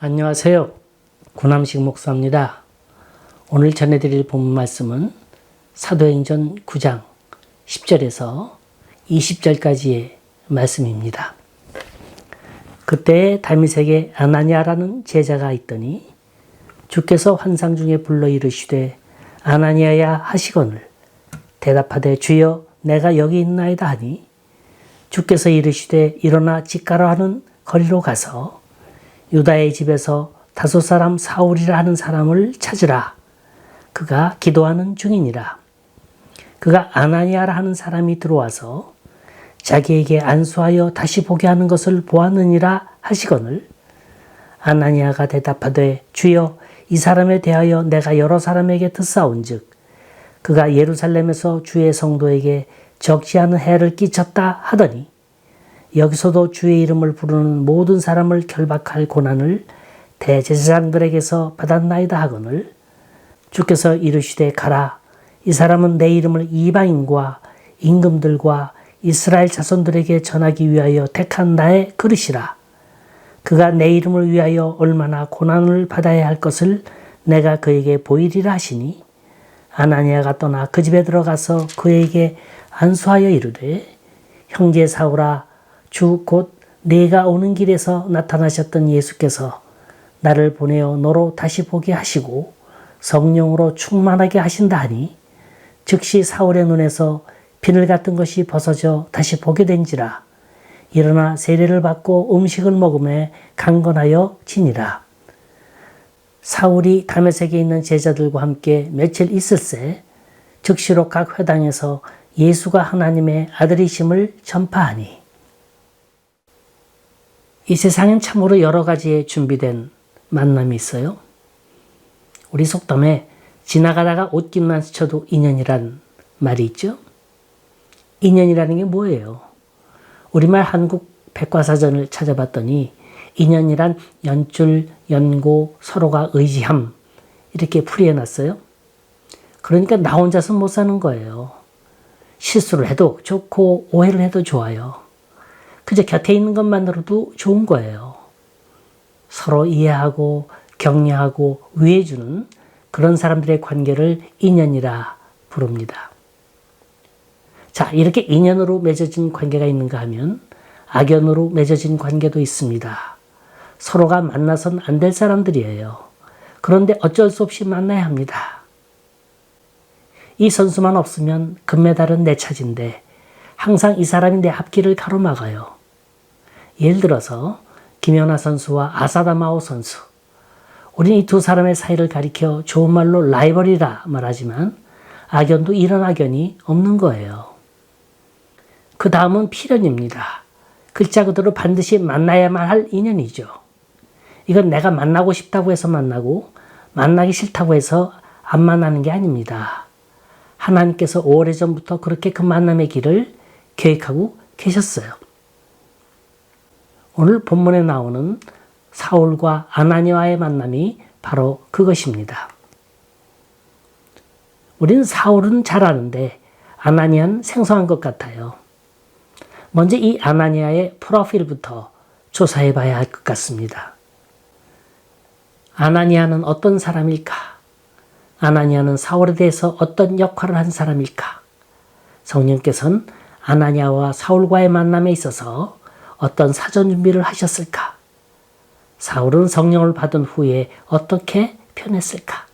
안녕하세요. 고남식 목사입니다. 오늘 전해드릴 본문 말씀은 사도행전 9장 10절에서 20절까지의 말씀입니다. 그때 다윗에게 아나니아라는 제자가 있더니 주께서 환상 중에 불러 이르시되 아나니아야 하시거늘 대답하되 주여 내가 여기 있나이다 하니 주께서 이르시되 일어나 집가라 하는 거리로 가서 유다의 집에서 다소 사람 사울이라 하는 사람을 찾으라. 그가 기도하는 중이니라. 그가 아나니아라 하는 사람이 들어와서 자기에게 안수하여 다시 보게 하는 것을 보았느니라 하시거늘 아나니아가 대답하되 주여 이 사람에 대하여 내가 여러 사람에게 듣사온즉 그가 예루살렘에서 주의 성도에게 적지 않은 해를 끼쳤다 하더니 여기서도 주의 이름을 부르는 모든 사람을 결박할 고난을 대제사장들에게서 받았나이다 하거늘 주께서 이르시되 가라. 이 사람은 내 이름을 이방인과 임금들과 이스라엘 자손들에게 전하기 위하여 택한 나의 그릇이라. 그가 내 이름을 위하여 얼마나 고난을 받아야 할 것을 내가 그에게 보이리라 하시니 아나니아가 떠나 그 집에 들어가서 그에게 안수하여 이르되 형제 사울아 주 곧 내가 오는 길에서 나타나셨던 예수께서 나를 보내어 너로 다시 보게 하시고 성령으로 충만하게 하신다 하니 즉시 사울의 눈에서 비늘 같은 것이 벗어져 다시 보게 된지라. 일어나 세례를 받고 음식을 먹음에 강건하여 지니라. 사울이 다메섹에 있는 제자들과 함께 며칠 있을새 즉시로 각 회당에서 예수가 하나님의 아들이심을 전파하니. 이 세상엔 참으로 여러 가지의 준비된 만남이 있어요. 우리 속담에 지나가다가 옷깃만 스쳐도 인연이란 말이 있죠. 인연이라는 게 뭐예요? 우리말 한국 백과사전을 찾아봤더니 인연이란 연줄, 연고, 서로가 의지함 이렇게 풀이해놨어요. 그러니까 나 혼자서 못 사는 거예요. 실수를 해도 좋고 오해를 해도 좋아요. 그저 곁에 있는 것만으로도 좋은 거예요. 서로 이해하고 격려하고 위해주는 그런 사람들의 관계를 인연이라 부릅니다. 자, 이렇게 인연으로 맺어진 관계가 있는가 하면 악연으로 맺어진 관계도 있습니다. 서로가 만나선 안 될 사람들이에요. 그런데 어쩔 수 없이 만나야 합니다. 이 선수만 없으면 금메달은 내 차지인데 항상 이 사람이 내 앞길을 가로막아요. 예를 들어서 김연아 선수와 아사다마오 선수. 우리는 이 두 사람의 사이를 가리켜 좋은 말로 라이벌이라 말하지만 악연도 이런 악연이 없는 거예요. 그 다음은 필연입니다. 글자 그대로 반드시 만나야만 할 인연이죠. 이건 내가 만나고 싶다고 해서 만나고 만나기 싫다고 해서 안 만나는 게 아닙니다. 하나님께서 오래전부터 그렇게 그 만남의 길을 계획하고 계셨어요. 오늘 본문에 나오는 사울과 아나니아의 만남이 바로 그것입니다. 우리는 사울은 잘 아는데 아나니아는 생소한 것 같아요. 먼저 이 아나니아의 프로필부터 조사해 봐야 할 것 같습니다. 아나니아는 어떤 사람일까? 아나니아는 사울에 대해서 어떤 역할을 한 사람일까? 성령께서는 아나니아와 사울과의 만남에 있어서 어떤 사전 준비를 하셨을까? 사울은 성령을 받은 후에 어떻게 변했을까?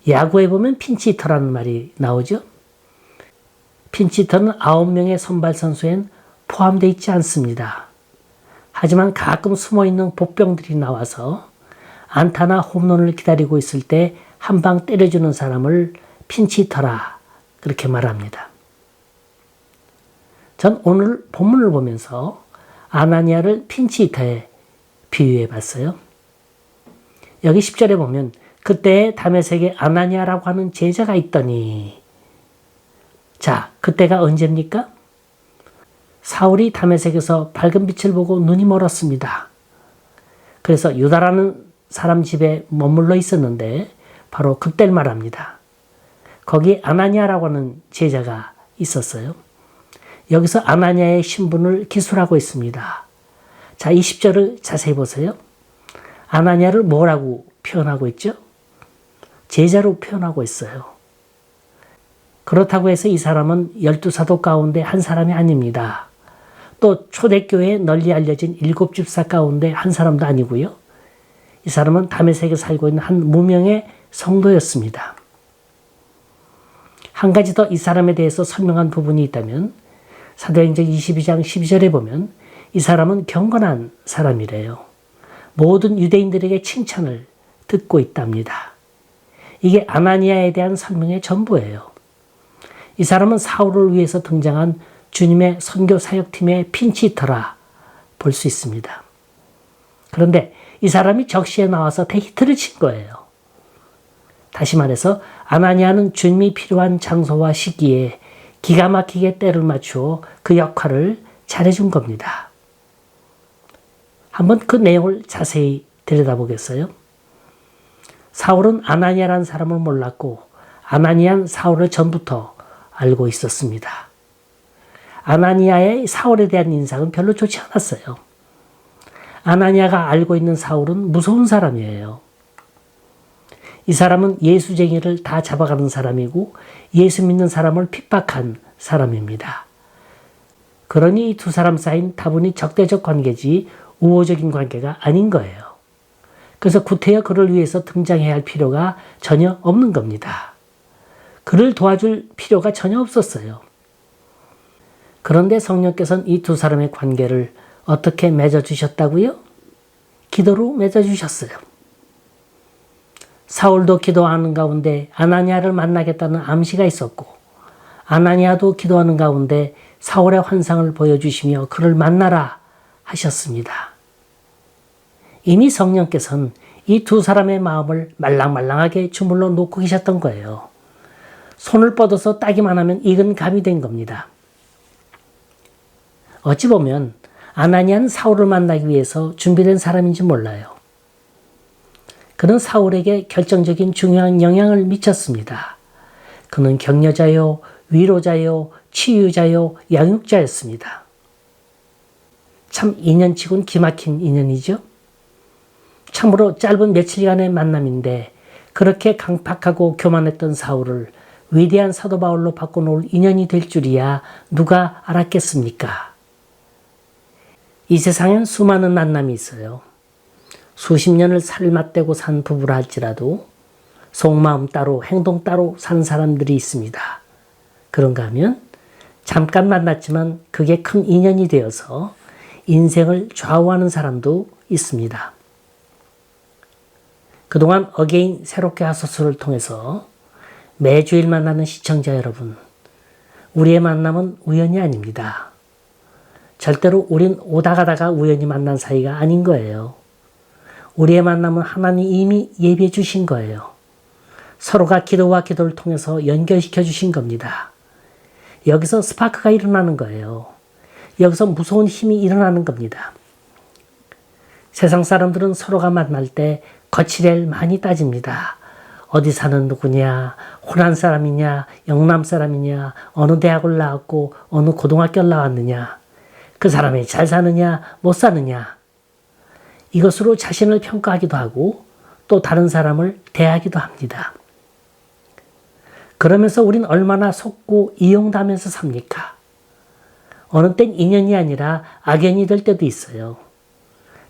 야구에 보면 핀치히터라는 말이 나오죠. 핀치히터는 9명의 선발 선수엔 포함되어 있지 않습니다. 하지만 가끔 숨어있는 복병들이 나와서 안타나 홈런을 기다리고 있을 때 한 방 때려주는 사람을 핀치히터라 그렇게 말합니다. 전 오늘 본문을 보면서 아나니아를 핀치히터에 비유해 봤어요. 여기 10절에 보면 그때 다메섹에 아나니아라고 하는 제자가 있더니 자, 그때가 언제입니까? 사울이 다메섹에서 밝은 빛을 보고 눈이 멀었습니다. 그래서 유다라는 사람 집에 머물러 있었는데 바로 그때를 말합니다. 거기 아나니아라고 하는 제자가 있었어요. 여기서 아나니아의 신분을 기술하고 있습니다. 자, 20절을 자세히 보세요. 아나니아를 뭐라고 표현하고 있죠? 제자로 표현하고 있어요. 그렇다고 해서 이 사람은 12사도 가운데 한 사람이 아닙니다. 또 초대교회에 널리 알려진 7집사 가운데 한 사람도 아니고요. 이 사람은 다메섹에 살고 있는 한 무명의 성도였습니다. 한 가지 더 이 사람에 대해서 설명한 부분이 있다면 사도행전 22장 12절에 보면 이 사람은 경건한 사람이래요. 모든 유대인들에게 칭찬을 듣고 있답니다. 이게 아나니아에 대한 설명의 전부예요. 이 사람은 사울을 위해서 등장한 주님의 선교 사역팀의 핀치히터라 볼 수 있습니다. 그런데 이 사람이 적시에 나와서 대히트를 친 거예요. 다시 말해서 아나니아는 주님이 필요한 장소와 시기에 기가 막히게 때를 맞추어 그 역할을 잘해준 겁니다. 한번 그 내용을 자세히 들여다보겠어요? 사울은 아나니아라는 사람을 몰랐고 아나니아는 사울을 전부터 알고 있었습니다. 아나니아의 사울에 대한 인상은 별로 좋지 않았어요. 아나니아가 알고 있는 사울은 무서운 사람이에요. 이 사람은 예수쟁이를 다 잡아가는 사람이고 예수 믿는 사람을 핍박한 사람입니다. 그러니 이 두 사람 사이는 다분히 적대적 관계지 우호적인 관계가 아닌 거예요. 그래서 구태여 그를 위해서 등장해야 할 필요가 전혀 없는 겁니다. 그를 도와줄 필요가 전혀 없었어요. 그런데 성령께서는 이 두 사람의 관계를 어떻게 맺어주셨다고요? 기도로 맺어주셨어요. 사울도 기도하는 가운데 아나니아를 만나겠다는 암시가 있었고 아나니아도 기도하는 가운데 사울의 환상을 보여주시며 그를 만나라 하셨습니다. 이미 성령께서는 이 두 사람의 마음을 말랑말랑하게 주물러 놓고 계셨던 거예요. 손을 뻗어서 따기만 하면 익은 감이 된 겁니다. 어찌 보면 아나니아는 사울을 만나기 위해서 준비된 사람인지 몰라요. 그는 사울에게 결정적인 중요한 영향을 미쳤습니다. 그는 격려자요, 위로자요, 치유자요, 양육자였습니다. 참 인연치곤 기막힌 인연이죠. 참으로 짧은 며칠간의 만남인데 그렇게 강팍하고 교만했던 사울을 위대한 사도 바울로 바꿔놓을 인연이 될 줄이야 누가 알았겠습니까? 이 세상엔 수많은 만남이 있어요. 수십 년을 살을 맞대고 산 부부라 할지라도 속마음 따로 행동 따로 산 사람들이 있습니다. 그런가 하면 잠깐 만났지만 그게 큰 인연이 되어서 인생을 좌우하는 사람도 있습니다. 그동안 어게인 새롭게 하소서를 통해서 매주일 만나는 시청자 여러분, 우리의 만남은 우연이 아닙니다. 절대로 우린 오다 가다가 우연히 만난 사이가 아닌 거예요. 우리의 만남은 하나님이 이미 예비해 주신 거예요. 서로가 기도와 기도를 통해서 연결시켜 주신 겁니다. 여기서 스파크가 일어나는 거예요. 여기서 무서운 힘이 일어나는 겁니다. 세상 사람들은 서로가 만날 때 거칠엘 많이 따집니다. 어디 사는 누구냐, 호남 사람이냐, 영남 사람이냐, 어느 대학을 나왔고 어느 고등학교를 나왔느냐, 그 사람이 잘 사느냐 못 사느냐, 이것으로 자신을 평가하기도 하고 또 다른 사람을 대하기도 합니다. 그러면서 우린 얼마나 속고 이용당하면서 삽니까? 어느 땐 인연이 아니라 악연이 될 때도 있어요.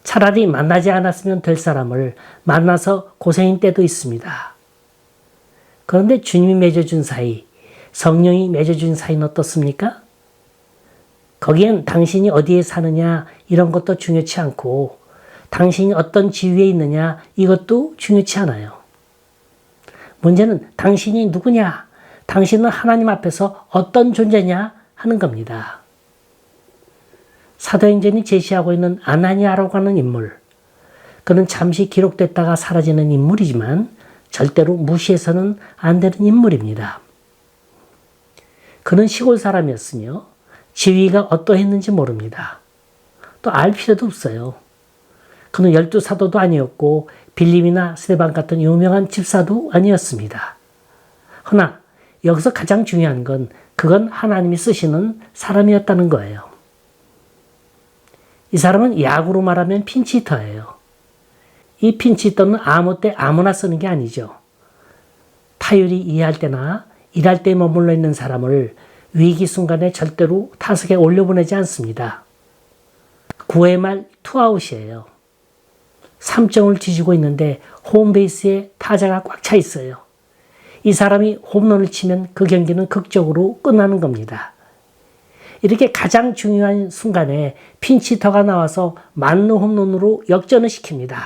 차라리 만나지 않았으면 될 사람을 만나서 고생인 때도 있습니다. 그런데 주님이 맺어준 사이, 성령이 맺어준 사이는 어떻습니까? 거기엔 당신이 어디에 사느냐 이런 것도 중요치 않고 당신이 어떤 지위에 있느냐 이것도 중요치 않아요. 문제는 당신이 누구냐, 당신은 하나님 앞에서 어떤 존재냐 하는 겁니다. 사도행전이 제시하고 있는 아나니아라고 하는 인물, 그는 잠시 기록됐다가 사라지는 인물이지만 절대로 무시해서는 안 되는 인물입니다. 그는 시골 사람이었으며 지위가 어떠했는지 모릅니다. 또 알 필요도 없어요. 그는 12사도도 아니었고 빌립이나 스데반 같은 유명한 집사도 아니었습니다. 허나 여기서 가장 중요한 건 그건 하나님이 쓰시는 사람이었다는 거예요. 이 사람은 야구로 말하면 핀치히터예요. 이 핀치히터는 아무 때 아무나 쓰는 게 아니죠. 타율이 2할 때나 1할 때에 머물러 있는 사람을 위기 순간에 절대로 타석에 올려보내지 않습니다. 9회 말 투아웃이에요. 3점을 뒤지고 있는데 홈베이스에 타자가 꽉 차 있어요. 이 사람이 홈런을 치면 그 경기는 극적으로 끝나는 겁니다. 이렇게 가장 중요한 순간에 핀치히터가 나와서 만루 홈런으로 역전을 시킵니다.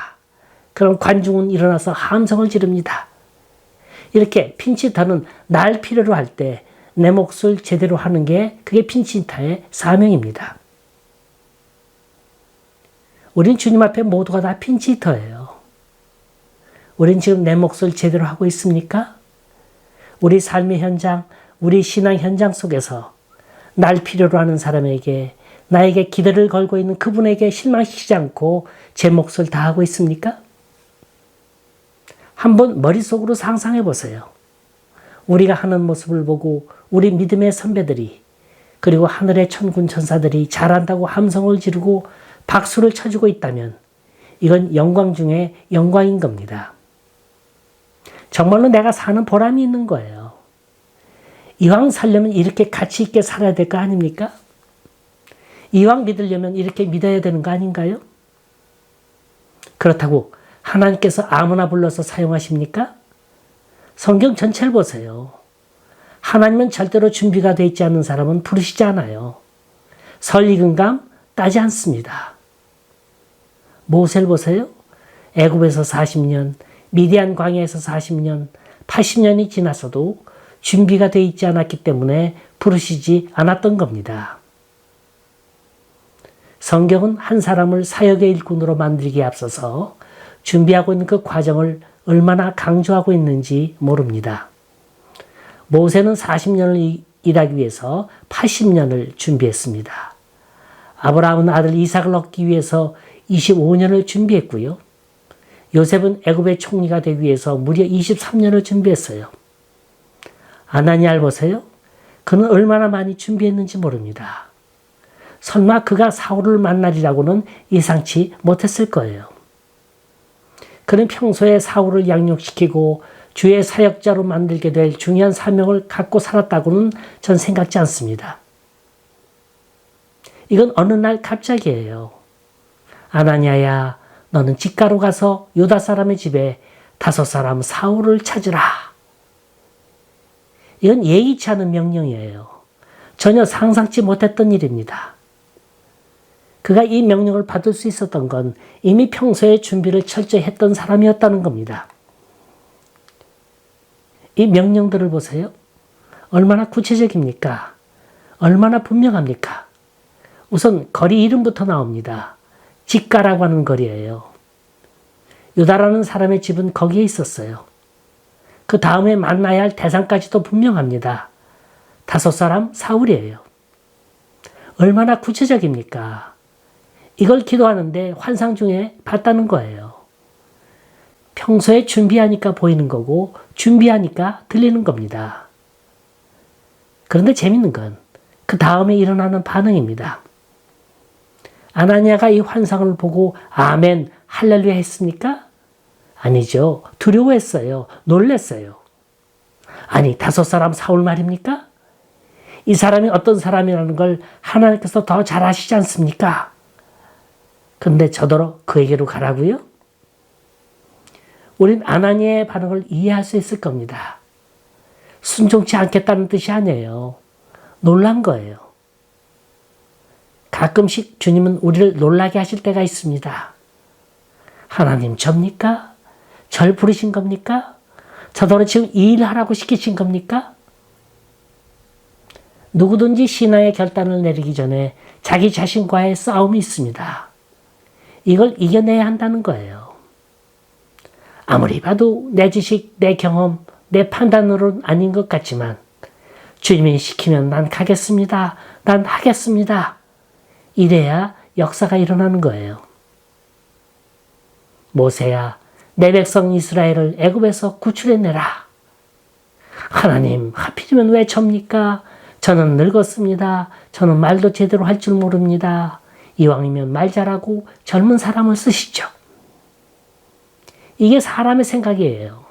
그럼 관중은 일어나서 함성을 지릅니다. 이렇게 핀치히터는 날 필요로 할 때 내 몫을 제대로 하는 게 그게 핀치히터의 사명입니다. 우린 주님 앞에 모두가 다 핀치히터예요. 우린 지금 내 몫을 제대로 하고 있습니까? 우리 삶의 현장, 우리 신앙 현장 속에서 날 필요로 하는 사람에게, 나에게 기대를 걸고 있는 그분에게 실망시키지 않고 제 몫을 다하고 있습니까? 한번 머릿속으로 상상해 보세요. 우리가 하는 모습을 보고 우리 믿음의 선배들이, 그리고 하늘의 천군 천사들이 잘한다고 함성을 지르고 박수를 쳐주고 있다면 이건 영광 중에 영광인 겁니다. 정말로 내가 사는 보람이 있는 거예요. 이왕 살려면 이렇게 가치 있게 살아야 될 거 아닙니까? 이왕 믿으려면 이렇게 믿어야 되는 거 아닌가요? 그렇다고 하나님께서 아무나 불러서 사용하십니까? 성경 전체를 보세요. 하나님은 절대로 준비가 되어 있지 않은 사람은 부르시지 않아요. 설익은감 따지 않습니다. 모세를 보세요. 애굽에서 40년, 미디안 광야에서 40년, 80년이 지나서도 준비가 되어 있지 않았기 때문에 부르시지 않았던 겁니다. 성경은 한 사람을 사역의 일꾼으로 만들기에 앞서서 준비하고 있는 그 과정을 얼마나 강조하고 있는지 모릅니다. 모세는 40년을 일하기 위해서 80년을 준비했습니다. 아브라함은 아들 이삭을 얻기 위해서 25년을 준비했고요. 요셉은 애굽의 총리가 되기 위해서 무려 23년을 준비했어요. 아나니아를 보세요. 그는 얼마나 많이 준비했는지 모릅니다. 설마 그가 사울을 만나리라고는 예상치 못했을 거예요. 그는 평소에 사울을 양육시키고 주의 사역자로 만들게 될 중요한 사명을 갖고 살았다고는 전 생각지 않습니다. 이건 어느 날 갑자기예요. 아나니아야, 너는 직가로 가서 유다 사람의 집에 5사람 사울을 찾으라. 이건 예의치 않은 명령이에요. 전혀 상상치 못했던 일입니다. 그가 이 명령을 받을 수 있었던 건 이미 평소에 준비를 철저히 했던 사람이었다는 겁니다. 이 명령들을 보세요. 얼마나 구체적입니까? 얼마나 분명합니까? 우선 거리 이름부터 나옵니다. 직가라고 하는 거리예요. 유다라는 사람의 집은 거기에 있었어요. 그 다음에 만나야 할 대상까지도 분명합니다. 5사람 사울이에요. 얼마나 구체적입니까? 이걸 기도하는데 환상 중에 봤다는 거예요. 평소에 준비하니까 보이는 거고 준비하니까 들리는 겁니다. 그런데 재밌는 건 그 다음에 일어나는 반응입니다. 아나니아가 이 환상을 보고 아멘, 할렐루야 했습니까? 아니죠. 두려워했어요. 놀랐어요. 아니, 5사람 사울 말입니까? 이 사람이 어떤 사람이라는 걸 하나님께서 더 잘 아시지 않습니까? 근데 저더러 그에게로 가라고요? 우린 아나니아의 반응을 이해할 수 있을 겁니다. 순종치 않겠다는 뜻이 아니에요. 놀란 거예요. 가끔씩 주님은 우리를 놀라게 하실 때가 있습니다. 하나님 접니까? 절 부르신 겁니까? 저더러 지금 이 일 하라고 시키신 겁니까? 누구든지 신앙의 결단을 내리기 전에 자기 자신과의 싸움이 있습니다. 이걸 이겨내야 한다는 거예요. 아무리 봐도 내 지식, 내 경험, 내 판단으로는 아닌 것 같지만 주님이 시키면 난 가겠습니다. 난 하겠습니다. 이래야 역사가 일어나는 거예요. 모세야, 내 백성 이스라엘을 애굽에서 구출해내라. 하나님, 하필이면 왜 접니까? 저는 늙었습니다. 저는 말도 제대로 할 줄 모릅니다. 이왕이면 말 잘하고 젊은 사람을 쓰시죠. 이게 사람의 생각이에요.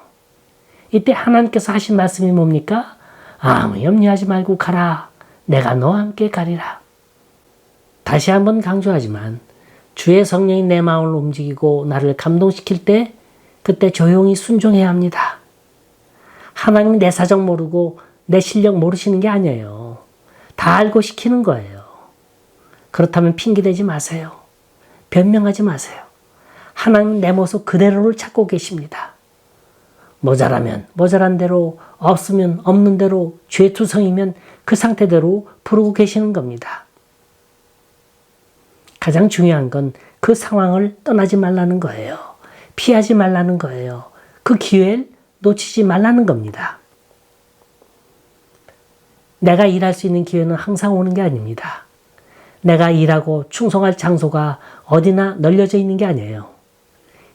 이때 하나님께서 하신 말씀이 뭡니까? 아무 염려하지 말고 가라. 내가 너와 함께 가리라. 다시 한번 강조하지만 주의 성령이 내 마음을 움직이고 나를 감동시킬 때 그때 조용히 순종해야 합니다. 하나님이 내 사정 모르고 내 실력 모르시는 게 아니에요. 다 알고 시키는 거예요. 그렇다면 핑계대지 마세요. 변명하지 마세요. 하나님은 내 모습 그대로를 찾고 계십니다. 모자라면 모자란 대로, 없으면 없는 대로, 죄투성이면 그 상태대로 부르고 계시는 겁니다. 가장 중요한 건 그 상황을 떠나지 말라는 거예요. 피하지 말라는 거예요. 그 기회를 놓치지 말라는 겁니다. 내가 일할 수 있는 기회는 항상 오는 게 아닙니다. 내가 일하고 충성할 장소가 어디나 널려져 있는 게 아니에요.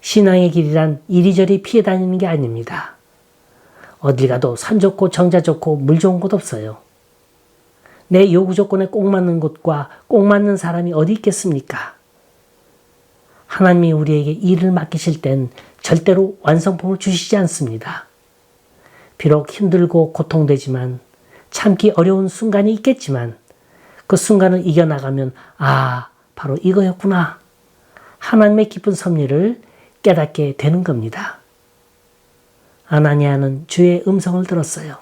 신앙의 길이란 이리저리 피해 다니는 게 아닙니다. 어딜 가도 산 좋고 정자 좋고 물 좋은 곳 없어요. 내 요구 조건에 꼭 맞는 곳과 꼭 맞는 사람이 어디 있겠습니까? 하나님이 우리에게 일을 맡기실 땐 절대로 완성품을 주시지 않습니다. 비록 힘들고 고통되지만 참기 어려운 순간이 있겠지만 그 순간을 이겨나가면 바로 이거였구나. 하나님의 깊은 섭리를 깨닫게 되는 겁니다. 아나니아는 주의 음성을 들었어요.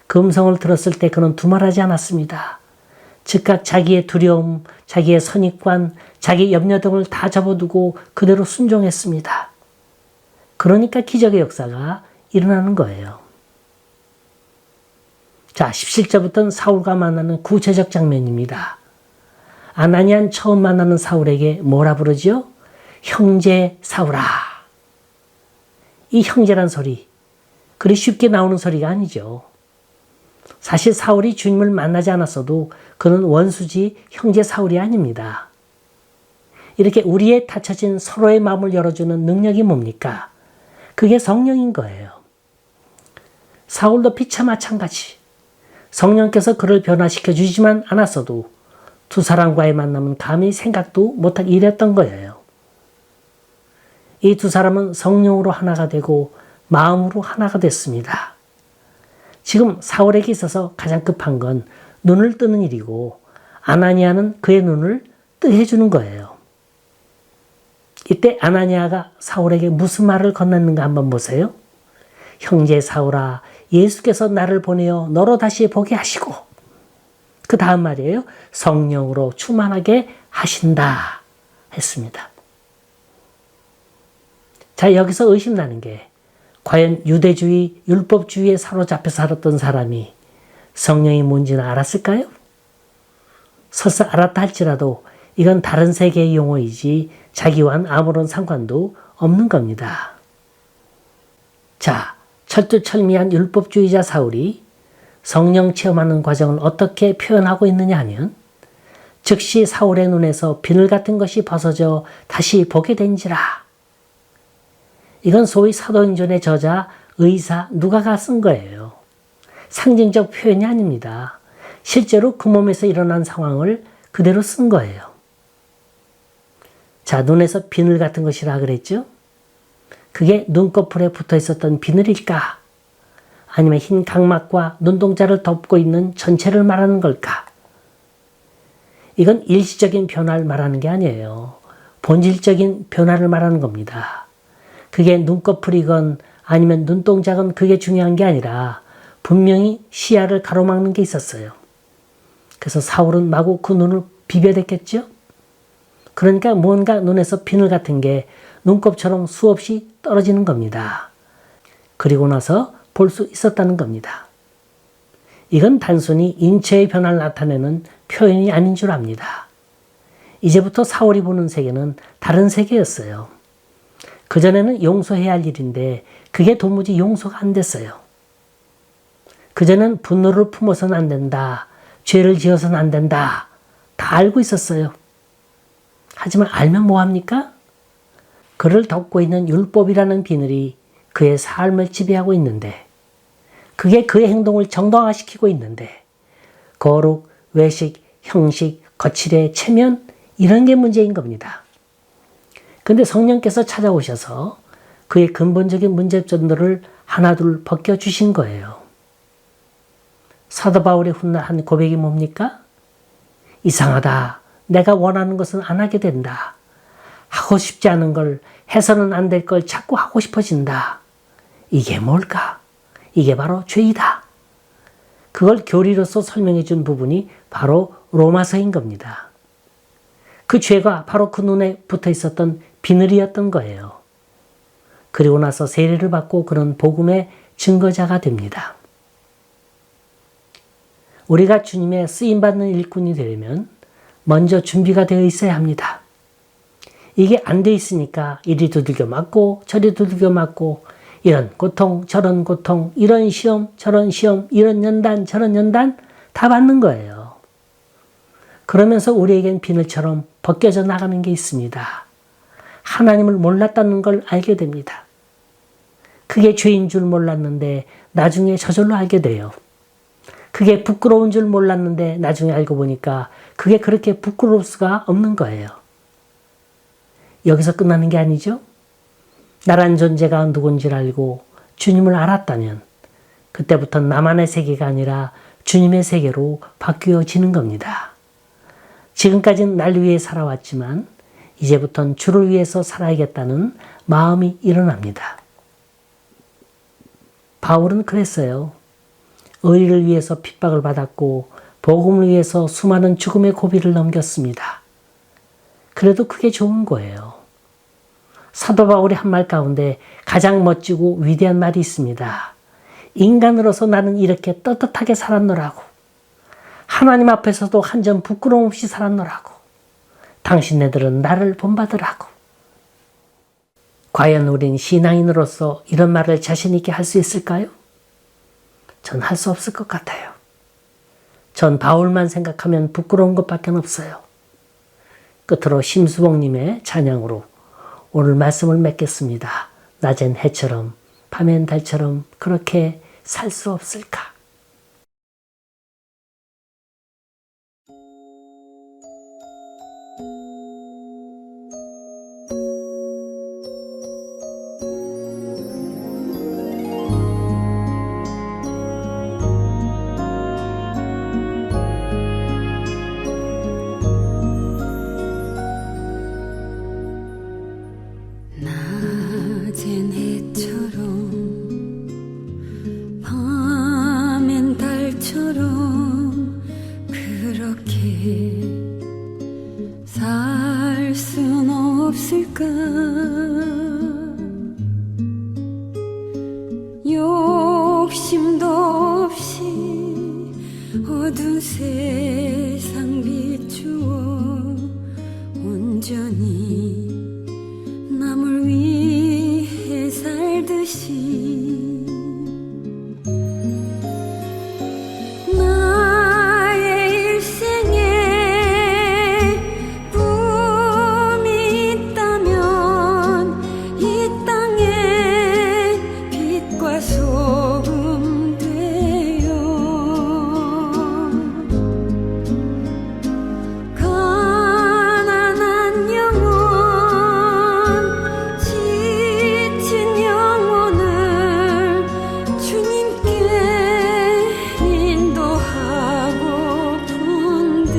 그 음성을 들었을 때 그는 두말하지 않았습니다. 즉각 자기의 두려움, 자기의 선입관, 자기 염려 등을 다 접어두고 그대로 순종했습니다. 그러니까 기적의 역사가 일어나는 거예요. 자, 17절부터는 사울과 만나는 구체적 장면입니다. 아나니아는 처음 만나는 사울에게 뭐라 부르죠? 형제 사울아. 이 형제란 소리, 그리 쉽게 나오는 소리가 아니죠. 사실 사울이 주님을 만나지 않았어도 그는 원수지 형제 사울이 아닙니다. 이렇게 우리의 닫혀진 서로의 마음을 열어주는 능력이 뭡니까? 그게 성령인 거예요. 사울도 피차 마찬가지. 성령께서 그를 변화시켜 주지만 않았어도 두 사람과의 만남은 감히 생각도 못할 일이었던 거예요. 이 두 사람은 성령으로 하나가 되고 마음으로 하나가 됐습니다. 지금 사울에게 있어서 가장 급한 건 눈을 뜨는 일이고 아나니아는 그의 눈을 뜨게 해주는 거예요. 이때 아나니아가 사울에게 무슨 말을 건넸는가 한번 보세요. 형제 사울아, 예수께서 나를 보내어 너로 다시 보게 하시고, 그 다음 말이에요. 성령으로 충만하게 하신다 했습니다. 자, 여기서 의심나는 게 과연 유대주의, 율법주의에 사로잡혀 살았던 사람이 성령이 뭔지는 알았을까요? 설사 알았다 할지라도 이건 다른 세계의 용어이지 자기와는 아무런 상관도 없는 겁니다. 자, 철두철미한 율법주의자 사울이 성령 체험하는 과정을 어떻게 표현하고 있느냐 하면 즉시 사울의 눈에서 비늘 같은 것이 벗어져 다시 보게 된지라. 이건 소위 사도행전의 저자 의사 누가가 쓴 거예요. 상징적 표현이 아닙니다. 실제로 그 몸에서 일어난 상황을 그대로 쓴 거예요. 자, 눈에서 비늘 같은 것이라 그랬죠? 그게 눈꺼풀에 붙어 있었던 비늘일까? 아니면 흰 각막과 눈동자를 덮고 있는 전체를 말하는 걸까? 이건 일시적인 변화를 말하는 게 아니에요. 본질적인 변화를 말하는 겁니다. 그게 눈꺼풀이건 아니면 눈동자건 그게 중요한 게 아니라 분명히 시야를 가로막는 게 있었어요. 그래서 사울은 마구 그 눈을 비벼댔겠죠? 그러니까 뭔가 눈에서 비늘 같은 게 눈곱처럼 수없이 떨어지는 겁니다. 그리고 나서 볼 수 있었다는 겁니다. 이건 단순히 인체의 변화를 나타내는 표현이 아닌 줄 압니다. 이제부터 사울이 보는 세계는 다른 세계였어요. 그전에는 용서해야 할 일인데 그게 도무지 용서가 안 됐어요. 그전엔 분노를 품어서는 안 된다. 죄를 지어서는 안 된다. 다 알고 있었어요. 하지만 알면 뭐합니까? 그를 덮고 있는 율법이라는 비늘이 그의 삶을 지배하고 있는데, 그게 그의 행동을 정당화시키고 있는데, 거룩, 외식, 형식, 거칠의 체면, 이런 게 문제인 겁니다. 근데 성령께서 찾아오셔서 그의 근본적인 문제점들을 하나둘 벗겨주신 거예요. 사도 바울의 훗날 한 고백이 뭡니까? 이상하다. 내가 원하는 것은 안 하게 된다. 하고 싶지 않은 걸, 해서는 안 될 걸 자꾸 하고 싶어진다. 이게 뭘까? 이게 바로 죄이다. 그걸 교리로서 설명해 준 부분이 바로 로마서인 겁니다. 그 죄가 바로 그 눈에 붙어 있었던 비늘이었던 거예요. 그리고 나서 세례를 받고 그런 복음의 증거자가 됩니다. 우리가 주님의 쓰임받는 일꾼이 되려면 먼저 준비가 되어 있어야 합니다. 이게 안 돼 있으니까 이리 두들겨 맞고 저리 두들겨 맞고 이런 고통 저런 고통 이런 시험 저런 시험 이런 연단 저런 연단 다 받는 거예요. 그러면서 우리에겐 비늘처럼 벗겨져 나가는 게 있습니다. 하나님을 몰랐다는 걸 알게 됩니다. 그게 죄인 줄 몰랐는데 나중에 저절로 알게 돼요. 그게 부끄러운 줄 몰랐는데 나중에 알고 보니까 그게 그렇게 부끄러울 수가 없는 거예요. 여기서 끝나는 게 아니죠. 나란 존재가 누군지를 알고 주님을 알았다면 그때부터 나만의 세계가 아니라 주님의 세계로 바뀌어지는 겁니다. 지금까지는 날 위해 살아왔지만 이제부터는 주를 위해서 살아야겠다는 마음이 일어납니다. 바울은 그랬어요. 의리를 위해서 핍박을 받았고 복음을 위해서 수많은 죽음의 고비를 넘겼습니다. 그래도 그게 좋은 거예요. 사도 바울의 한 말 가운데 가장 멋지고 위대한 말이 있습니다. 인간으로서 나는 이렇게 떳떳하게 살았노라고. 하나님 앞에서도 한 점 부끄러움 없이 살았노라고. 당신네들은 나를 본받으라고. 과연 우린 신앙인으로서 이런 말을 자신 있게 할 수 있을까요? 전 할 수 없을 것 같아요. 전 바울만 생각하면 부끄러운 것밖에 없어요. 끝으로 심수봉님의 찬양으로 오늘 말씀을 맺겠습니다. 낮엔 해처럼 밤엔 달처럼 그렇게 살 수 없을까? 낮엔 해처럼 밤엔 달처럼 그렇게 살 순 없을까. 욕심도 없이 어두운 세상 비추어 온전히 남을 위해 살듯이 나의 일생에 꿈이 있다면 이 땅에 빛과 소금 되어 가난한 영혼 지친 영혼을 주님께 인도하고픈데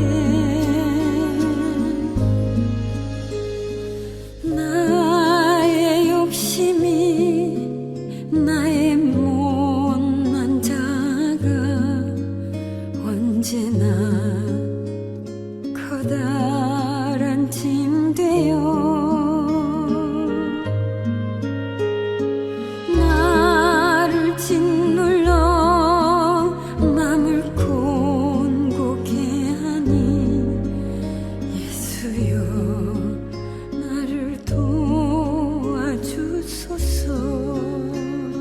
나의 욕심이 나의 못난 자가 언제나 커다